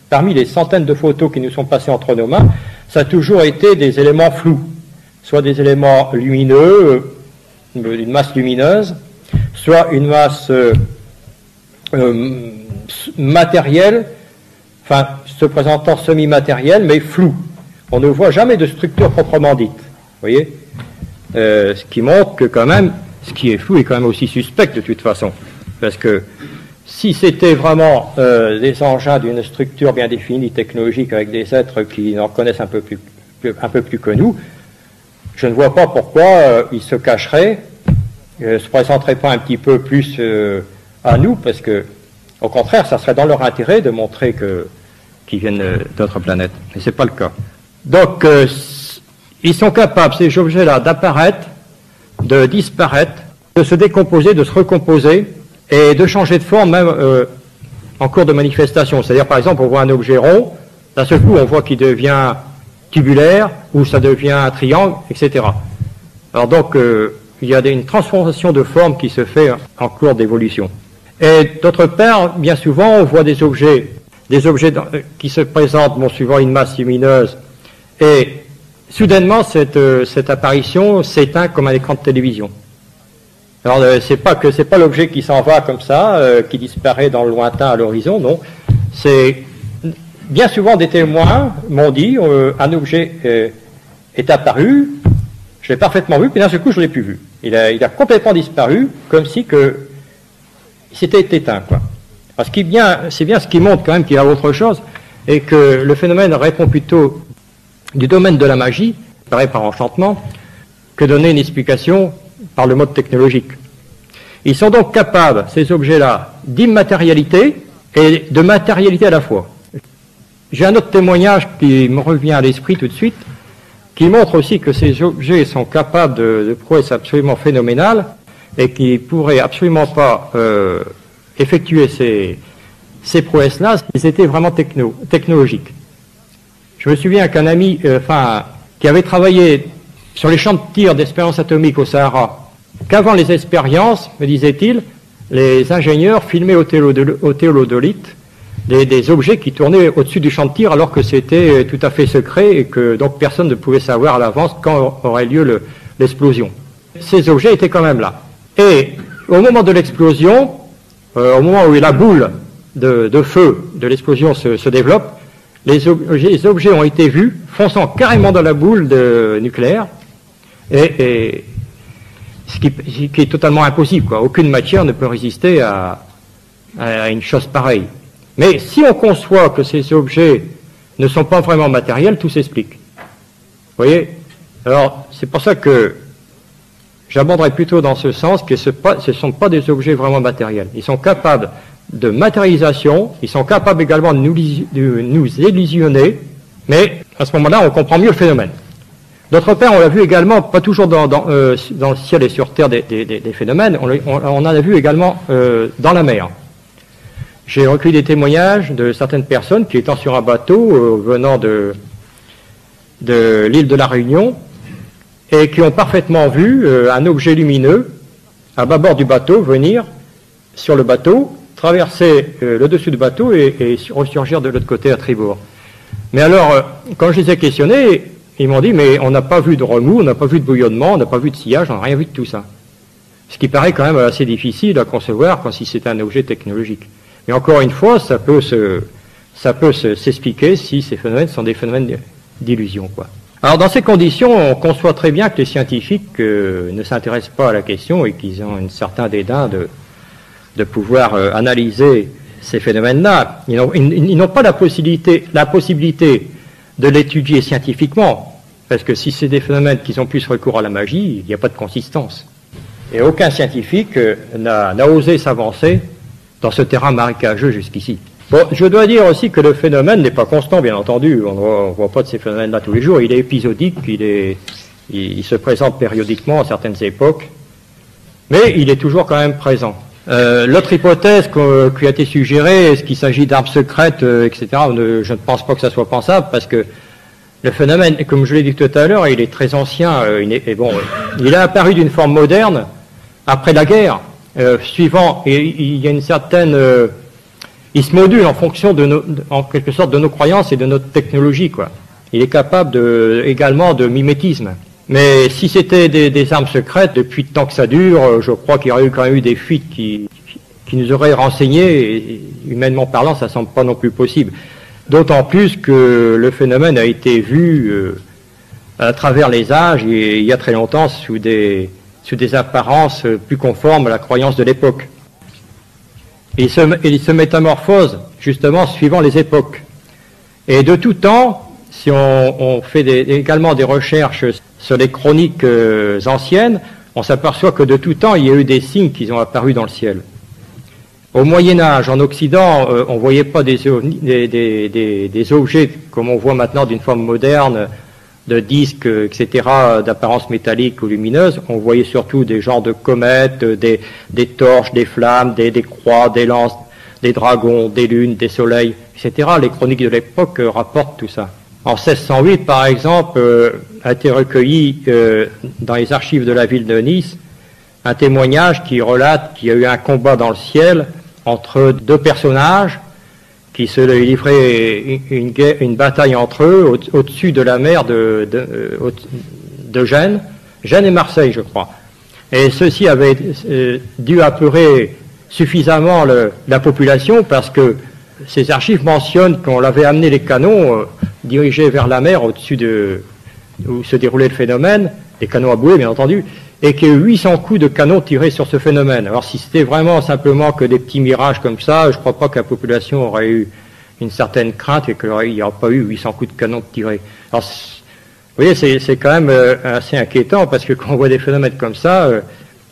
parmi les centaines de photos qui nous sont passées entre nos mains, ça a toujours été des éléments flous, soit des éléments lumineux, une masse lumineuse, soit une masse matérielle, enfin se présentant semi-matérielle, mais floue. On ne voit jamais de structure proprement dite. Vous voyez, ce qui montre que quand même, ce qui est flou est quand même aussi suspect de toute façon. Parce que si c'était vraiment des engins d'une structure bien définie, technologique, avec des êtres qui en connaissent un peu plus que nous, je ne vois pas pourquoi ils se cacheraient, ne se présenteraient pas un petit peu plus à nous, parce que, au contraire, ça serait dans leur intérêt de montrer qu'ils viennent d'autres planètes. Mais ce n'est pas le cas. Donc, ils sont capables, ces objets-là, d'apparaître, de disparaître, de se décomposer, de se recomposer, et de changer de forme même en cours de manifestation. C'est-à-dire, par exemple, on voit un objet rond, d'un seul coup, on voit qu'il devient tubulaire, ou ça devient un triangle, etc. Alors donc, il y a une transformation de forme qui se fait en cours d'évolution. Et d'autre part, bien souvent, on voit des objets qui se présentent, bon, suivant une masse lumineuse, et soudainement, cette apparition s'éteint comme un écran de télévision. Alors, c'est pas l'objet qui s'en va comme ça, qui disparaît dans le lointain à l'horizon, non. C'est bien souvent des témoins m'ont dit un objet est apparu, je l'ai parfaitement vu, puis d'un seul coup je ne l'ai plus vu. Il a complètement disparu, comme si il s'était éteint, quoi. Alors, c'est bien ce qui montre quand même qu'il y a autre chose, et que le phénomène répond plutôt du domaine de la magie, paraît par enchantement, que donner une explication par le mode technologique. Ils sont donc capables, ces objets-là, d'immatérialité et de matérialité à la fois. J'ai un autre témoignage qui me revient à l'esprit tout de suite, qui montre aussi que ces objets sont capables de prouesses absolument phénoménales et qui ne pourraient absolument pas effectuer ces prouesses-là s'ils étaient vraiment technologiques. Je me souviens qu'un ami qui avait travaillé sur les champs de tir d'expériences atomiques au Sahara, qu'avant les expériences, me disait-il, les ingénieurs filmaient au théodolite des objets qui tournaient au-dessus du champ de tir alors que c'était tout à fait secret et que donc personne ne pouvait savoir à l'avance quand aurait lieu l'explosion. Ces objets étaient quand même là. Et au moment de l'explosion, au moment où la boule de feu de l'explosion se développe, les objets ont été vus fonçant carrément dans la boule nucléaire, et ce qui est totalement impossible, quoi. Aucune matière ne peut résister à une chose pareille. Mais si on conçoit que ces objets ne sont pas vraiment matériels, tout s'explique. Vous voyez? Alors, c'est pour ça que j'aborderai plutôt dans ce sens que ce ne sont pas des objets vraiment matériels. Ils sont capables de matérialisation, ils sont capables également de nous illusionner, mais à ce moment-là, on comprend mieux le phénomène. D'autre part, on l'a vu également, pas toujours dans le ciel et sur terre des phénomènes, on en a vu également dans la mer. J'ai recueilli des témoignages de certaines personnes qui étant sur un bateau venant de l'île de la Réunion et qui ont parfaitement vu un objet lumineux à bâbord du bateau venir sur le bateau, traverser le dessus du bateau et ressurgir de l'autre côté à tribord. Mais alors, quand je les ai questionnés, ils m'ont dit, mais on n'a pas vu de remous, on n'a pas vu de bouillonnement, on n'a pas vu de sillage, on n'a rien vu de tout ça. Ce qui paraît quand même assez difficile à concevoir quand si c'est un objet technologique. Mais encore une fois, ça peut s'expliquer si ces phénomènes sont des phénomènes d'illusion, quoi. Alors dans ces conditions, on conçoit très bien que les scientifiques ne s'intéressent pas à la question et qu'ils ont un certain dédain de pouvoir analyser ces phénomènes-là. Ils n'ont pas la possibilité de l'étudier scientifiquement, parce que si c'est des phénomènes qui ont plus recours à la magie, il n'y a pas de consistance. Et aucun scientifique n'a osé s'avancer dans ce terrain marécageux jusqu'ici. Bon, je dois dire aussi que le phénomène n'est pas constant, bien entendu. On ne voit pas de ces phénomènes-là tous les jours. Il est épisodique, il se présente périodiquement à certaines époques, mais il est toujours quand même présent. L'autre hypothèse qui a été suggérée, est-ce qu'il s'agit d'armes secrètes, etc., je ne pense pas que ça soit pensable, parce que le phénomène, comme je l'ai dit tout à l'heure, il est très ancien. Il est apparu d'une forme moderne après la guerre. Il y a une certaine... il se module en fonction en quelque sorte de nos croyances et de notre technologie, quoi. Il est capable également de mimétisme. Mais si c'était des armes secrètes, depuis le temps que ça dure, je crois qu'il y aurait quand même eu des fuites qui nous auraient renseigné, et humainement parlant, ça semble pas non plus possible. D'autant plus que le phénomène a été vu à travers les âges, et il y a très longtemps, sous des apparences plus conformes à la croyance de l'époque. Et il se métamorphose justement suivant les époques. Et de tout temps, si on fait également des recherches sur les chroniques anciennes, on s'aperçoit que de tout temps, il y a eu des signes qui ont apparu dans le ciel. Au Moyen-Âge, en Occident, on ne voyait pas des objets comme on voit maintenant d'une forme moderne, de disques, etc., d'apparence métallique ou lumineuse. On voyait surtout des genres de comètes, des torches, des flammes, des croix, des lances, des dragons, des lunes, des soleils, etc. Les chroniques de l'époque rapportent tout ça. En 1608, par exemple, a été recueilli dans les archives de la ville de Nice un témoignage qui relate qu'il y a eu un combat dans le ciel entre deux personnages qui se livraient une bataille entre eux au-dessus de la mer de Gênes et Marseille, je crois. Et ceci avait dû apeurer suffisamment la population parce que ces archives mentionnent qu'on l'avait amené les canons dirigés vers la mer au-dessus de où se déroulait le phénomène, les canons à bouée bien entendu, et qu'il y a eu 800 coups de canon tirés sur ce phénomène. Alors si c'était vraiment simplement que des petits mirages comme ça, je ne crois pas que la population aurait eu une certaine crainte et qu'il n'y aurait pas eu 800 coups de canon tirés. Alors, vous voyez, c'est quand même assez inquiétant parce que quand on voit des phénomènes comme ça,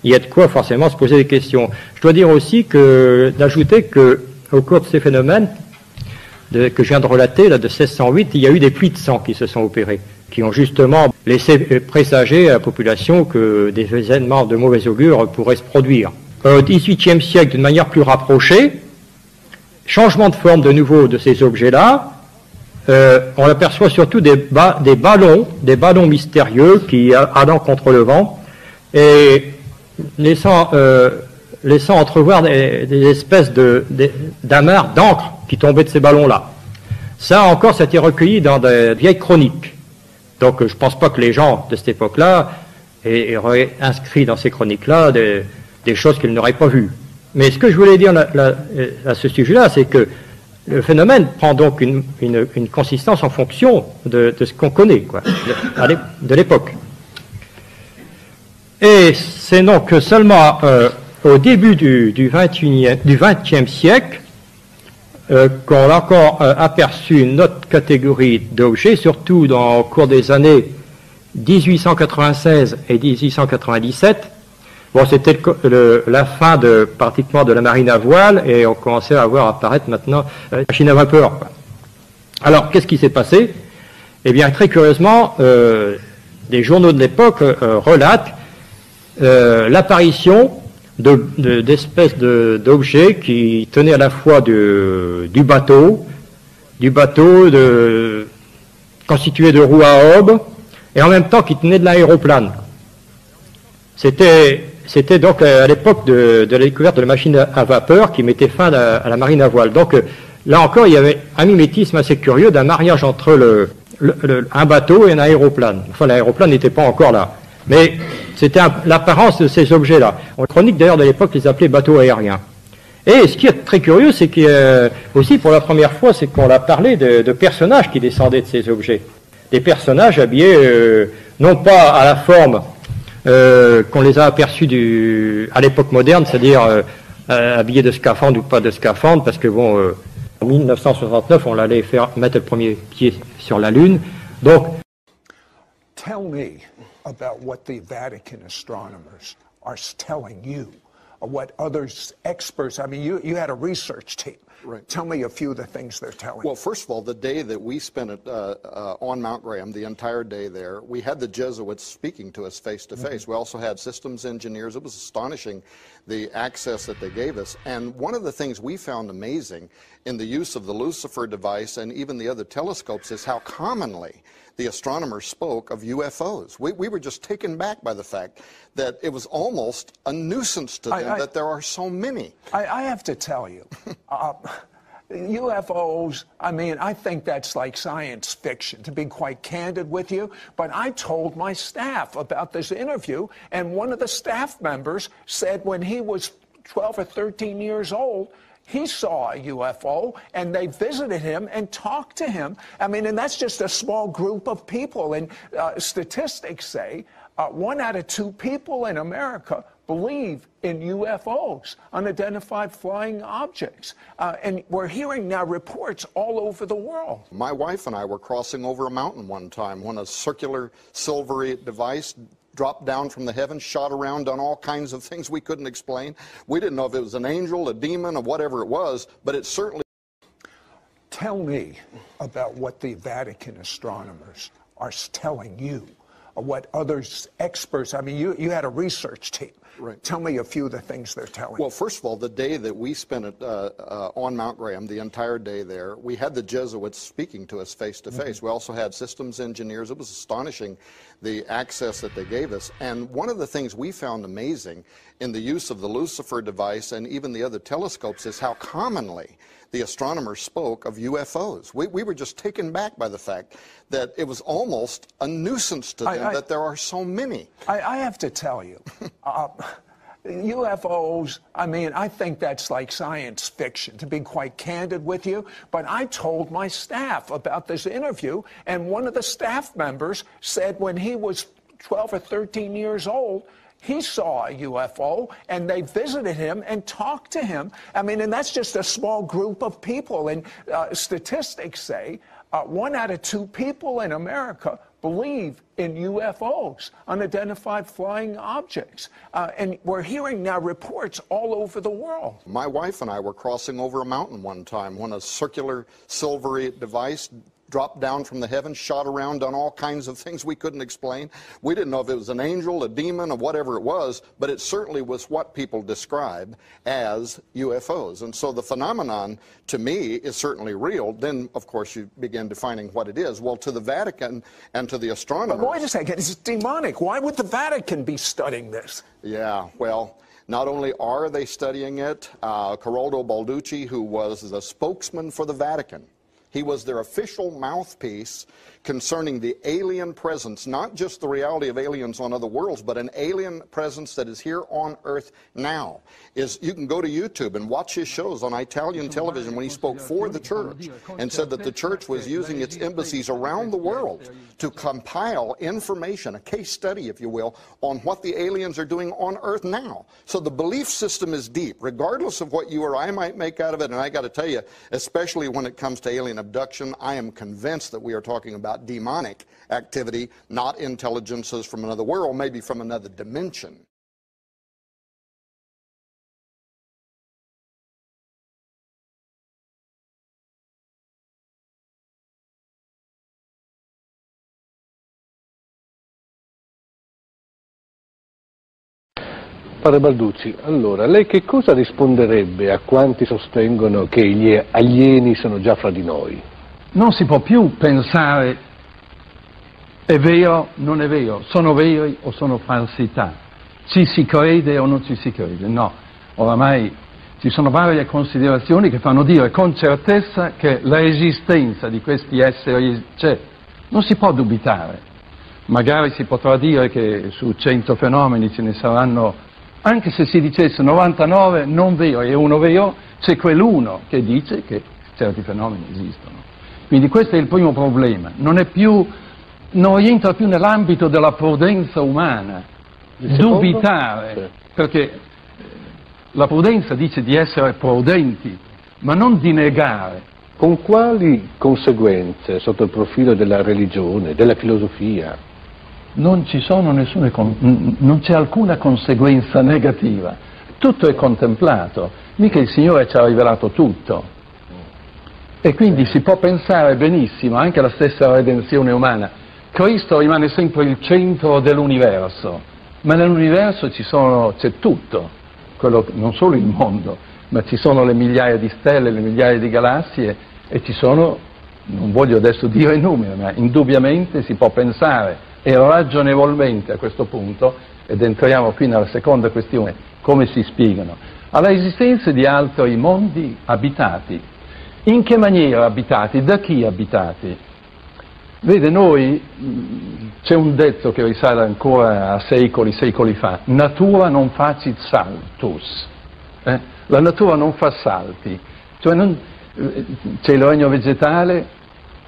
il y a de quoi forcément se poser des questions. Je dois dire aussi d'ajouter qu'au cours de ces phénomènes que je viens de relater, là, de 1608, il y a eu des pluies de sang qui se sont opérées, qui ont justement laissé présager à la population que des événements de mauvais augure pourraient se produire. Au XVIIIe siècle, d'une manière plus rapprochée, changement de forme de nouveau de ces objets-là, on aperçoit surtout des ballons mystérieux qui allant contre le vent et laissant entrevoir des espèces d'amarres d'encre qui tombaient de ces ballons-là. Ça encore, ça a été recueilli dans des vieilles chroniques. Donc je ne pense pas que les gens de cette époque-là auraient inscrit dans ces chroniques-là des choses qu'ils n'auraient pas vues. Mais ce que je voulais dire à ce sujet-là, c'est que le phénomène prend donc une consistance en fonction de ce qu'on connaît, quoi, de l'époque. Et c'est donc seulement au début du XXe siècle qu'on a encore aperçu une autre catégorie d'objets, surtout au cours des années 1896 et 1897. Bon, c'était la fin pratiquement de la marine à voile et on commençait à voir apparaître maintenant la machine à vapeur, quoi. Alors, qu'est-ce qui s'est passé? Eh bien, très curieusement, des journaux de l'époque relatent l'apparition d'espèces d'objets qui tenaient à la fois du bateau constitué de roues à aubes, et en même temps qui tenaient de l'aéroplane. C'était donc à l'époque de la découverte de la machine à vapeur qui mettait fin à la marine à voile. Donc là encore, il y avait un mimétisme assez curieux d'un mariage entre un bateau et un aéroplane. Enfin, l'aéroplane n'était pas encore là. Mais c'était l'apparence de ces objets-là. On chronique d'ailleurs de l'époque les appelait bateaux aériens. Et ce qui est très curieux, c'est que aussi pour la première fois, c'est qu'on a parlé de personnages qui descendaient de ces objets. Des personnages habillés non pas à la forme qu'on les a aperçus à l'époque moderne, c'est-à-dire habillés de scaphandre ou pas de scaphandre, parce que bon, en 1969, on allait mettre le premier pied sur la Lune. Donc, tell me about what the Vatican astronomers are telling you, or what others experts. I mean, you had a research team. Right. Tell me a few of the things they're telling you. Well, first of all, the day that we spent on Mount Graham, the entire day there, we had the Jesuits speaking to us face to face. We also had systems engineers. It was astonishing the access that they gave us. And one of the things we found amazing in the use of the Lucifer device and even the other telescopes is how commonly the astronomers spoke of UFOs. We were just taken back by the fact that it was almost a nuisance to them that there are so many. I have to tell you, UFOs, I mean, I think that's like science fiction, to be quite candid with you. But I told my staff about this interview, and one of the staff members said when he was 12 or 13 years old, he saw a UFO, and they visited him and talked to him. I mean, and that's just a small group of people. And statistics say 1 out of 2 people in America believe in UFOs, unidentified flying objects. And we're hearing now reports all over the world. My wife and I were crossing over a mountain one time when a circular silvery device dropped down from the heavens, shot around, done all kinds of things we couldn't explain. We didn't know if it was an angel, a demon, or whatever it was, but it certainly... Tell me about what the Vatican astronomers are telling you, or what others experts, I mean, you had a research team. Right. Tell me a few of the things they're telling you. Well, first of all, the day that we spent on Mount Graham, the entire day there, we had the Jesuits speaking to us face to face. We also had systems engineers. It was astonishing the access that they gave us. And one of the things we found amazing in the use of the Lucifer device and even the other telescopes is how commonly the astronomers spoke of UFOs. We were just taken back by the fact that it was almost a nuisance to them that there are so many. I have to tell you, UFOs, I mean, I think that's like science fiction, to be quite candid with you. But I told my staff about this interview, and one of the staff members said when he was 12 or 13 years old, he saw a UFO, and they visited him and talked to him. I mean, and that's just a small group of people. And statistics say 1 out of 2 people in America believe in UFOs, unidentified flying objects. And we're hearing now reports all over the world. My wife and I were crossing over a mountain one time when a circular silvery device dropped down from the heavens, shot around, done all kinds of things we couldn't explain. We didn't know if it was an angel, a demon, or whatever it was, but it certainly was what people describe as UFOs. And so the phenomenon, to me, is certainly real. Then, of course, you begin defining what it is. Well, to the Vatican and to the astronomers... But wait a second, it's demonic. Why would the Vatican be studying this? Yeah, well... Not only are they studying it, Caroldo Balducci, who was the spokesman for the Vatican, he was their official mouthpiece concerning the alien presence, not just the reality of aliens on other worlds, but an alien presence that is here on Earth now. You can go to YouTube and watch his shows on Italian television when he spoke for the church and said that the church was using its embassies around the world to compile information, a case study, if you will, on what the aliens are doing on Earth now. So the belief system is deep, regardless of what you or I might make out of it. And I got to tell you, especially when it comes to alien abduction, I am convinced that we are talking about demonic activity, not intelligences from another world, maybe from another dimension. Padre Balducci, allora, lei che cosa risponderebbe a quanti sostengono che gli alieni sono già fra di noi? Non si può più pensare è vero, non è vero, sono veri o sono falsità, ci si crede o non ci si crede, no. Oramai ci sono varie considerazioni che fanno dire con certezza che l'esistenza di questi esseri c'è, non si può dubitare. Magari si potrà dire che su 100 fenomeni ce ne saranno, anche se si dicesse 99 non veri e uno vero, c'è quell'uno che dice che certi fenomeni esistono. Quindi questo è il primo problema, non rientra più nell'ambito della prudenza umana, dubitare, perché la prudenza dice di essere prudenti, ma non di negare. Con quali conseguenze sotto il profilo della religione, della filosofia? Non c'è alcuna conseguenza negativa, tutto è contemplato, mica il Signore ci ha rivelato tutto. E quindi si può pensare benissimo, anche alla stessa redenzione umana, Cristo rimane sempre il centro dell'universo, ma nell'universo c'è tutto, non solo il mondo, ma ci sono le migliaia di stelle, le migliaia di galassie e ci sono, non voglio adesso dire i numeri, ma indubbiamente si può pensare e ragionevolmente a questo punto, ed entriamo qui nella seconda questione, come si spiegano, alla esistenza di altri mondi abitati. In che maniera abitati? Da chi abitati? Vede, c'è un detto che risale ancora a secoli fa, natura non facit saltus, la natura non fa salti, cioè c'è il regno vegetale,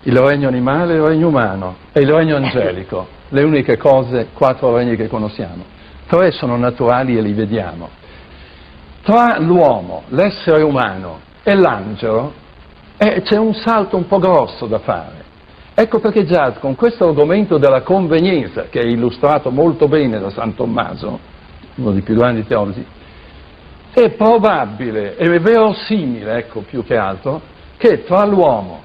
il regno animale, il regno umano e il regno angelico, le uniche cose, 4 regni che conosciamo. 3 sono naturali e li vediamo. Tra l'uomo, l'essere umano e l'angelo c'è un salto un po' grosso da fare. Ecco perché già con questo argomento della convenienza, che è illustrato molto bene da San Tommaso, uno dei più grandi teologi, è probabile, è verosimile, ecco, più che altro, che tra l'uomo,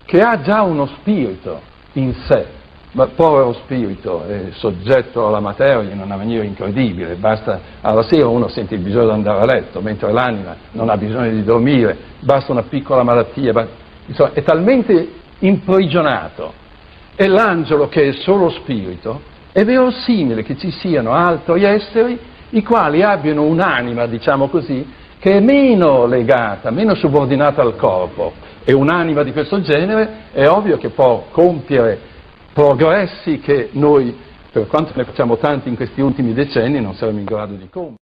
che ha già uno spirito in sé, ma povero spirito, è soggetto alla materia in una maniera incredibile, basta alla sera uno sente il bisogno di andare a letto, mentre l'anima non ha bisogno di dormire, basta una piccola malattia, insomma, è talmente imprigionato. E l'angelo, che è solo spirito, è verosimile che ci siano altri esseri i quali abbiano un'anima, diciamo così, che è meno legata, meno subordinata al corpo, e un'anima di questo genere è ovvio che può compiere progressi che noi, per quanto ne facciamo tanti in questi ultimi decenni, non saremo in grado di compiere.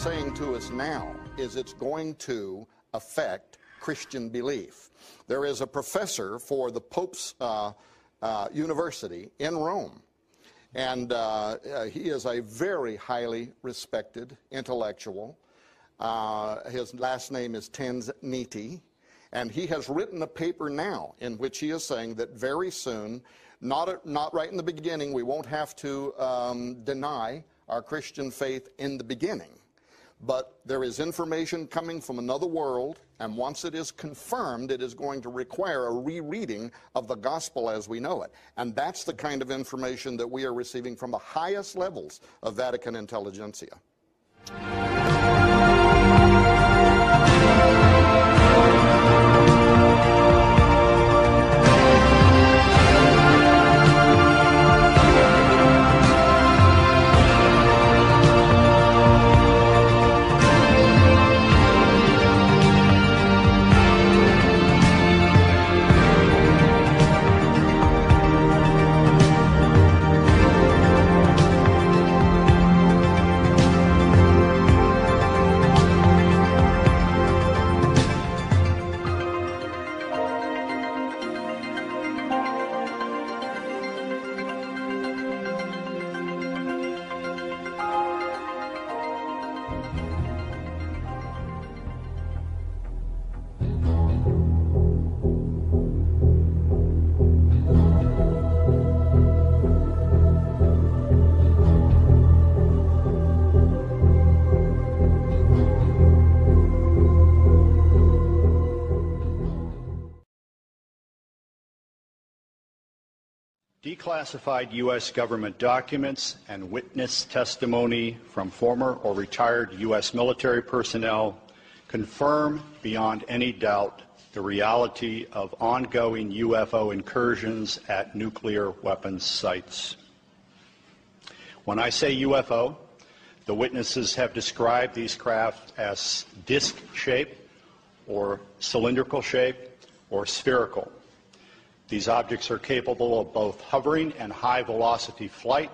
saying to us now is it's going to affect Christian belief. There is a professor for the Pope's University in Rome, and he is a very highly respected intellectual. His last name is Tanzaniti, and he has written a paper now in which he is saying that very soon, not right in the beginning, we won't have to deny our Christian faith in the beginning. But there is information coming from another world, and once it is confirmed, it is going to require a rereading of the gospel as we know it. And that's the kind of information that we are receiving from the highest levels of Vatican intelligentsia. Declassified U.S. government documents and witness testimony from former or retired U.S. military personnel confirm beyond any doubt the reality of ongoing UFO incursions at nuclear weapons sites. When I say UFO, the witnesses have described these craft as disc-shaped or cylindrical shaped or spherical. These objects are capable of both hovering and high-velocity flight,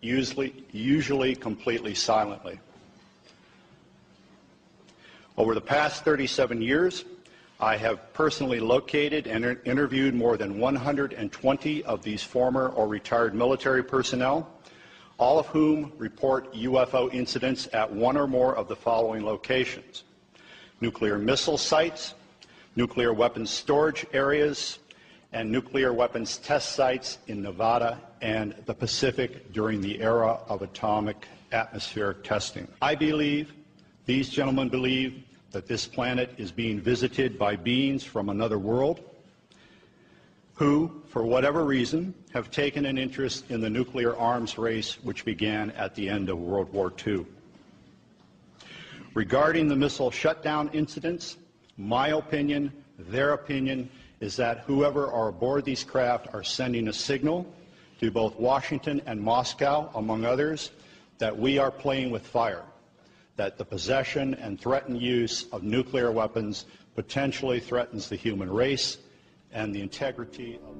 usually completely silently. Over the past 37 years, I have personally located and interviewed more than 120 of these former or retired military personnel, all of whom report UFO incidents at one or more of the following locations: nuclear missile sites, nuclear weapons storage areas, and nuclear weapons test sites in Nevada and the Pacific during the era of atomic atmospheric testing. I believe, these gentlemen believe, that this planet is being visited by beings from another world who, for whatever reason, have taken an interest in the nuclear arms race which began at the end of World War II. Regarding the missile shutdown incidents, my opinion, their opinion, is that whoever are aboard these craft are sending a signal to both Washington and Moscow, among others, that we are playing with fire, that the possession and threatened use of nuclear weapons potentially threatens the human race and the integrity of